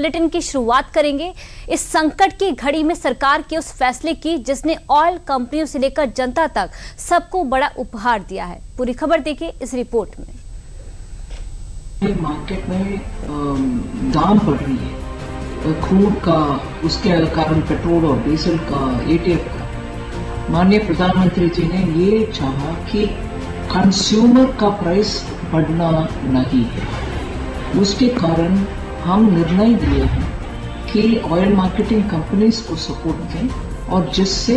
Bulletin की शुरुआत करेंगे इस संकट की घड़ी में सरकार के उस फैसले की जिसने ऑयल कंपनियों से लेकर जनता तक सबको बड़ा उपहार दिया है। पूरी खबर देखिए इस रिपोर्ट में। मार्केट में दाम बढ़ रही है क्रूड का, उसके कारण पेट्रोल और डीजल का, एटीएफ का। माननीय प्रधानमंत्री जी ने ये चाहा कि कंज्यूमर का प्राइस बढ़ना नहीं है। उसके कारण हम निर्णय लिए हैं कि ऑयल मार्केटिंग कंपनीज को सपोर्ट दें और जिससे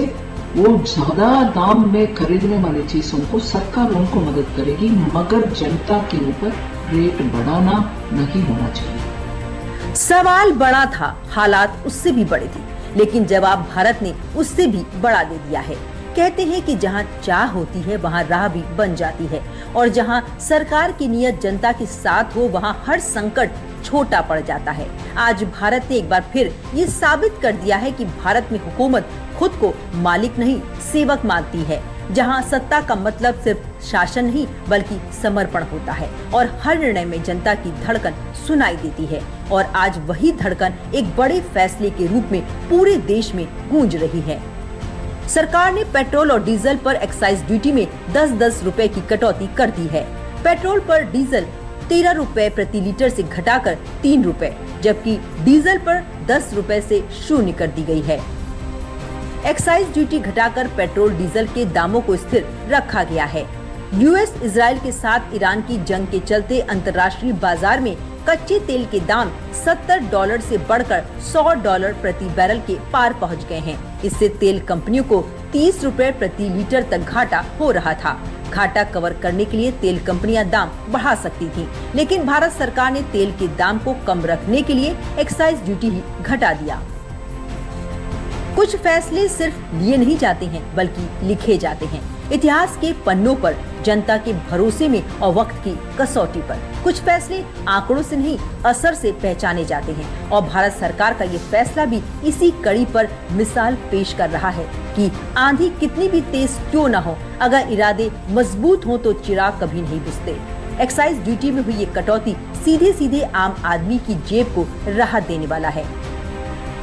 वो ज्यादा दाम में खरीदने वाली चीजों को सरकार उनको मदद करेगी, मगर जनता के ऊपर रेट बढ़ाना नहीं होना चाहिए। सवाल बड़ा था, हालात उससे भी बड़े थे, लेकिन जवाब भारत ने उससे भी बड़ा दे दिया है। कहते हैं कि जहां चाह होती है वहां राह भी बन जाती है, और जहां सरकार की नीयत जनता के साथ हो वहां हर संकट छोटा पड़ जाता है। आज भारत ने एक बार फिर ये साबित कर दिया है कि भारत में हुकूमत खुद को मालिक नहीं सेवक मानती है, जहां सत्ता का मतलब सिर्फ शासन नहीं बल्कि समर्पण होता है और हर निर्णय में जनता की धड़कन सुनाई देती है। और आज वही धड़कन एक बड़े फैसले के रूप में पूरे देश में गूंज रही है। सरकार ने पेट्रोल और डीजल पर एक्साइज ड्यूटी में 10-10 रुपए की कटौती कर दी है। पेट्रोल पर डीजल 13 रुपए प्रति लीटर से घटाकर 3 रुपए, जबकि डीजल पर 10 रुपए से 0 कर दी गई है। एक्साइज ड्यूटी घटाकर पेट्रोल डीजल के दामों को स्थिर रखा गया है। यूएस इजराइल के साथ ईरान की जंग के चलते अंतर्राष्ट्रीय बाजार में कच्चे तेल के दाम $70 से बढ़कर $100 प्रति बैरल के पार पहुंच गए हैं। इससे तेल कंपनियों को 30 रुपए प्रति लीटर तक घाटा हो रहा था। घाटा कवर करने के लिए तेल कंपनियां दाम बढ़ा सकती थीं, लेकिन भारत सरकार ने तेल के दाम को कम रखने के लिए एक्साइज ड्यूटी ही घटा दिया। कुछ फैसले सिर्फ लिए नहीं जाते हैं बल्कि लिखे जाते हैं, इतिहास के पन्नों पर, जनता के भरोसे में और वक्त की कसौटी पर। कुछ फैसले आंकड़ों से नहीं असर से पहचाने जाते हैं, और भारत सरकार का ये फैसला भी इसी कड़ी पर मिसाल पेश कर रहा है कि आंधी कितनी भी तेज क्यों न हो, अगर इरादे मजबूत हों तो चिराग कभी नहीं बुझते। एक्साइज ड्यूटी में हुई ये कटौती सीधे सीधे आम आदमी की जेब को राहत देने वाला है।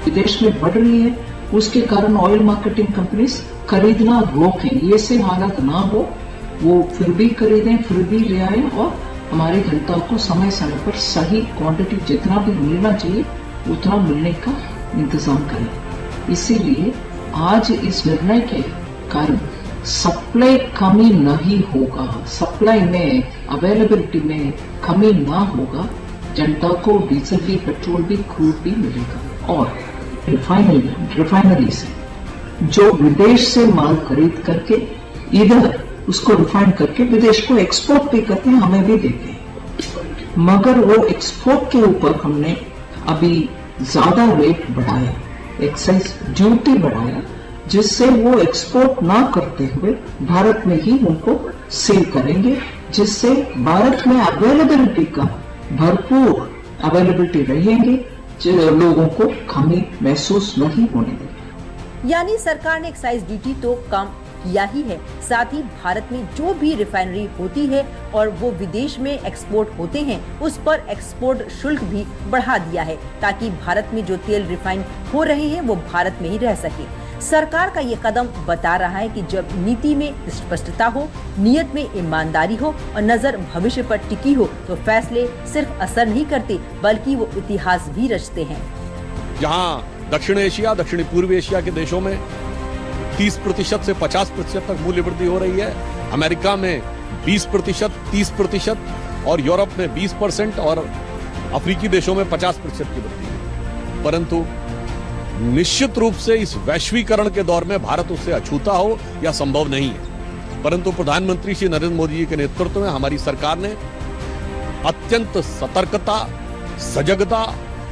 विदेश में बढ़ रही है, उसके कारण ऑयल मार्केटिंग कंपनीज खरीदना रोकें। ये से हालत ना हो, वो फिर भी खरीदें, फिर भी ले आए और हमारी जनता को समय समय पर सही क्वांटिटी जितना भी मिलना चाहिए उतना मिलने का इंतजाम करें। इसीलिए आज इस निर्णय के कारण सप्लाई कमी नहीं होगा, सप्लाई में, अवेलेबिलिटी में कमी ना होगा। जनता को डीजल भी, पेट्रोल भी, क्रूड भी मिलेगा। और रिफाइनरी से जो विदेश से माल खरीद करके इधर उसको रिफाइन करके विदेश को एक्सपोर्ट भी करते हैं, हमें भी देते हैं, मगर वो एक्सपोर्ट के ऊपर हमने अभी ज्यादा रेट बढ़ाया, एक्साइज ड्यूटी बढ़ाया, जिससे वो एक्सपोर्ट ना करते हुए भारत में ही उनको सेल करेंगे, जिससे भारत में अवेलेबिलिटी का भरपूर अवेलेबिलिटी रहेंगे, लोगों को कमी महसूस नहीं होने देगी। यानी सरकार ने एक्साइज ड्यूटी तो कम किया ही है, साथ ही भारत में जो भी रिफाइनरी होती है और वो विदेश में एक्सपोर्ट होते हैं उस पर एक्सपोर्ट शुल्क भी बढ़ा दिया है, ताकि भारत में जो तेल रिफाइन हो रहे हैं वो भारत में ही रह सके। सरकार का ये कदम बता रहा है कि जब नीति में स्पष्टता हो, नियत में ईमानदारी हो और नजर भविष्य पर टिकी हो तो फैसले सिर्फ असर नहीं करते बल्कि वो इतिहास भी रचते हैं। जहाँ दक्षिण एशिया, दक्षिण पूर्व एशिया के देशों में 30% से 50% तक मूल्य वृद्धि हो रही है, अमेरिका में 20%, 30% और यूरोप में 20% और अफ्रीकी देशों में 50% की वृद्धि है। परंतु निश्चित रूप से इस वैश्वीकरण के दौर में भारत उससे अछूता हो या संभव नहीं है। परंतु प्रधानमंत्री श्री नरेंद्र मोदी जी के नेतृत्व में हमारी सरकार ने अत्यंत सतर्कता, सजगता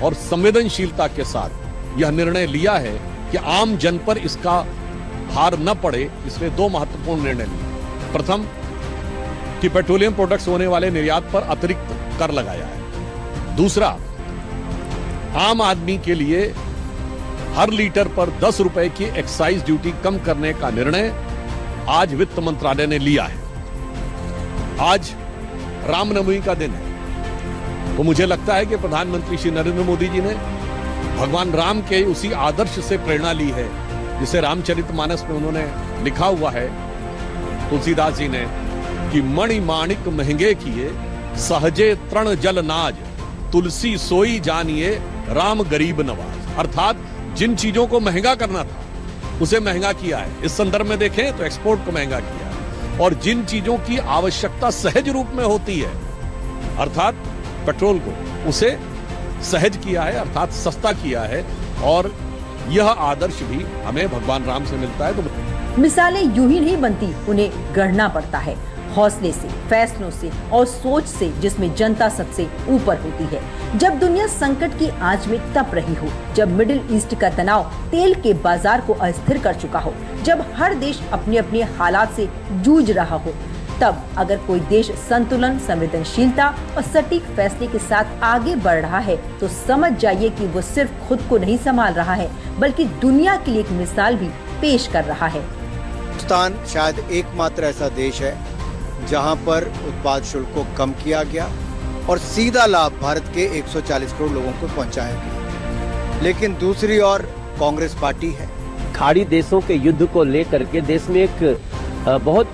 और संवेदनशीलता के साथ यह निर्णय लिया है कि आम जन पर इसका भार न पड़े, इसलिए 2 महत्वपूर्ण निर्णय लिए। प्रथम कि पेट्रोलियम प्रोडक्ट्स होने वाले निर्यात पर अतिरिक्त कर लगाया है। दूसरा, आम आदमी के लिए हर लीटर पर 10 रुपए की एक्साइज ड्यूटी कम करने का निर्णय आज वित्त मंत्रालय ने लिया है। आज रामनवमी का दिन है, तो मुझे लगता है कि प्रधानमंत्री श्री नरेंद्र मोदी जी ने भगवान राम के उसी आदर्श से प्रेरणा ली है जिसे रामचरितमानस में उन्होंने लिखा हुआ है तुलसीदास जी ने कि मणि माणिक महंगे किए सहजे तृण जल नाज तुलसी सोई जानिए राम गरीब नवाज। अर्थात जिन चीजों को महंगा करना था उसे महंगा किया है। इस संदर्भ में देखें तो एक्सपोर्ट को महंगा किया है और जिन चीजों की आवश्यकता सहज रूप में होती है अर्थात पेट्रोल को उसे सहज किया है अर्थात सस्ता किया है और यह आदर्श भी हमें भगवान राम से मिलता है। तो मिसालें यूं ही नहीं बनती, उन्हें गढ़ना पड़ता है हौसले से, फैसलों से और सोच से जिसमें जनता सबसे ऊपर होती है। जब दुनिया संकट की आंच में तप रही हो, जब मिडिल ईस्ट का तनाव तेल के बाजार को अस्थिर कर चुका हो, जब हर देश अपने अपने हालात से जूझ रहा हो, तब अगर कोई देश संतुलन, संवेदनशीलता और सटीक फैसले के साथ आगे बढ़ रहा है तो समझ जाइए कि वो सिर्फ खुद को नहीं संभाल रहा है बल्कि दुनिया के लिए एक मिसाल भी पेश कर रहा है। हिंदुस्तान शायद एकमात्र ऐसा देश है जहां पर उत्पाद शुल्क को कम किया गया और सीधा लाभ भारत के 140 करोड़ लोगों को पहुंचाया गया। लेकिन दूसरी ओर कांग्रेस पार्टी है। खाड़ी देशों के युद्ध को लेकर के देश में एक बहुत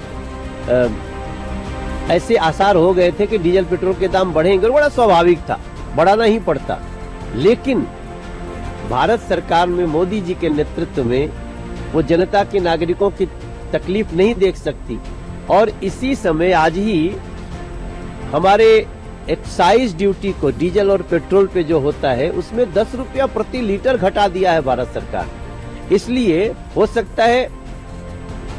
ऐसे आसार हो गए थे कि डीजल पेट्रोल के दाम बढ़ेंगे, बड़ा स्वाभाविक था, बढ़ाना ही पड़ता। लेकिन भारत सरकार में मोदी जी के नेतृत्व में वो जनता के नागरिकों की तकलीफ नहीं देख सकती और इसी समय आज ही हमारे एक्साइज ड्यूटी को डीजल और पेट्रोल पे जो होता है उसमें 10 रुपया प्रति लीटर घटा दिया है भारत सरकार। इसलिए हो सकता है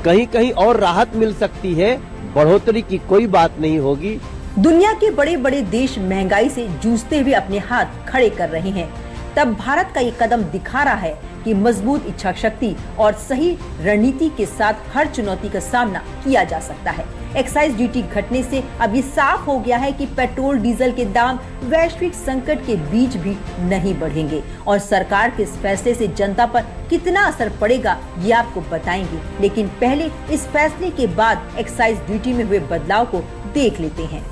कहीं कहीं और राहत मिल सकती है, बढ़ोतरी की कोई बात नहीं होगी। दुनिया के बड़े बड़े देश महंगाई से जूझते हुए अपने हाथ खड़े कर रहे हैं, तब भारत का ये कदम दिखा रहा है कि मजबूत इच्छा शक्ति और सही रणनीति के साथ हर चुनौती का सामना किया जा सकता है। एक्साइज ड्यूटी घटने से अब ये साफ हो गया है कि पेट्रोल डीजल के दाम वैश्विक संकट के बीच भी नहीं बढ़ेंगे और सरकार के इस फैसले से जनता पर कितना असर पड़ेगा ये आपको बताएंगे। लेकिन पहले इस फैसले के बाद एक्साइज ड्यूटी में हुए बदलाव को देख लेते हैं।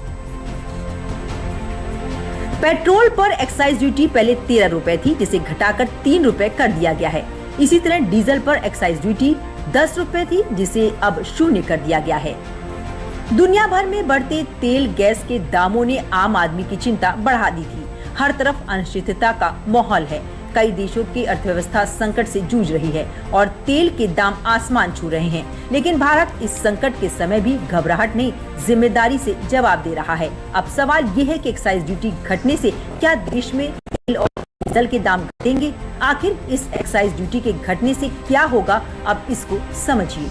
पेट्रोल पर एक्साइज ड्यूटी पहले 13 रुपए थी जिसे घटाकर 3 रुपए कर दिया गया है। इसी तरह डीजल पर एक्साइज ड्यूटी 10 रुपए थी जिसे अब 0 कर दिया गया है। दुनिया भर में बढ़ते तेल गैस के दामों ने आम आदमी की चिंता बढ़ा दी थी। हर तरफ अनिश्चितता का माहौल है। कई देशों की अर्थव्यवस्था संकट से जूझ रही है और तेल के दाम आसमान छू रहे हैं। लेकिन भारत इस संकट के समय भी घबराहट नहीं, जिम्मेदारी से जवाब दे रहा है। अब सवाल ये है कि एक्साइज ड्यूटी घटने से क्या देश में तेल और डीजल के दाम घटेंगे? आखिर इस एक्साइज ड्यूटी के घटने से क्या होगा, अब इसको समझिए।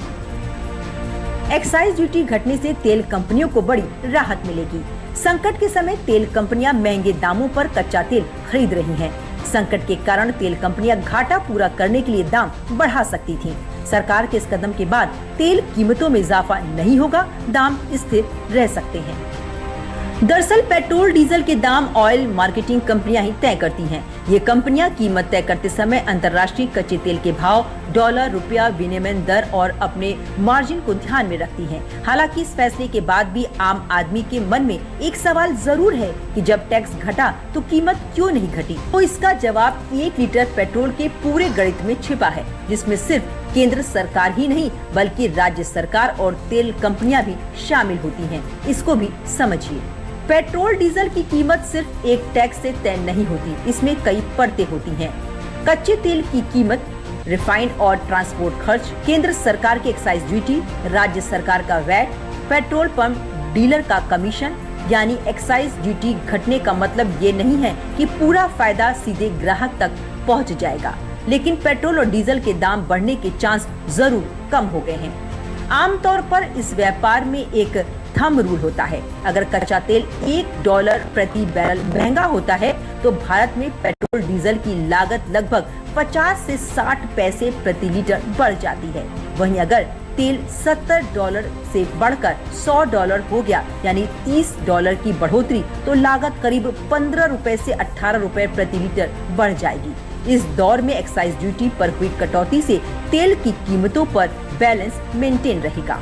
एक्साइज ड्यूटी घटने से तेल कंपनियों को बड़ी राहत मिलेगी। संकट के समय तेल कंपनियां महंगे दामों पर कच्चा तेल खरीद रही हैं। संकट के कारण तेल कंपनियां घाटा पूरा करने के लिए दाम बढ़ा सकती थीं। सरकार के इस कदम के बाद तेल कीमतों में इजाफा नहीं होगा, दाम स्थिर रह सकते हैं। दरअसल पेट्रोल डीजल के दाम ऑयल मार्केटिंग कंपनियां ही तय करती हैं। ये कंपनियां कीमत तय करते समय अंतर्राष्ट्रीय कच्चे तेल के भाव, डॉलर रुपया विनिमय दर और अपने मार्जिन को ध्यान में रखती हैं। हालांकि इस फैसले के बाद भी आम आदमी के मन में एक सवाल जरूर है कि जब टैक्स घटा तो कीमत क्यों नहीं घटी? तो इसका जवाब 1 लीटर पेट्रोल के पूरे गणित में छिपा है, जिसमें सिर्फ केंद्र सरकार ही नहीं बल्कि राज्य सरकार और तेल कंपनियां भी शामिल होती हैं। इसको भी समझिए। पेट्रोल डीजल की कीमत सिर्फ एक टैक्स से तय नहीं होती, इसमें कई परतें होती हैं। कच्चे तेल की कीमत, रिफाइंड और ट्रांसपोर्ट खर्च, केंद्र सरकार की एक्साइज ड्यूटी, राज्य सरकार का वैट, पेट्रोल पंप डीलर का कमीशन। यानी एक्साइज ड्यूटी घटने का मतलब ये नहीं है कि पूरा फायदा सीधे ग्राहक तक पहुंच जाएगा, लेकिन पेट्रोल और डीजल के दाम बढ़ने के चांस जरूर कम हो गए हैं। आमतौर पर इस व्यापार में एक थंब रूल होता है। अगर कच्चा तेल $1 प्रति बैरल महंगा होता है तो भारत में पेट्रोल डीजल की लागत लगभग 50 से 60 पैसे प्रति लीटर बढ़ जाती है। वहीं अगर तेल $70 से बढ़कर $100 हो गया, यानी $30 की बढ़ोतरी, तो लागत करीब 15 रुपए से 18 रुपए प्रति लीटर बढ़ जाएगी। इस दौर में एक्साइज ड्यूटी पर हुई कटौती से तेल की कीमतों पर बैलेंस मेंटेन रहेगा।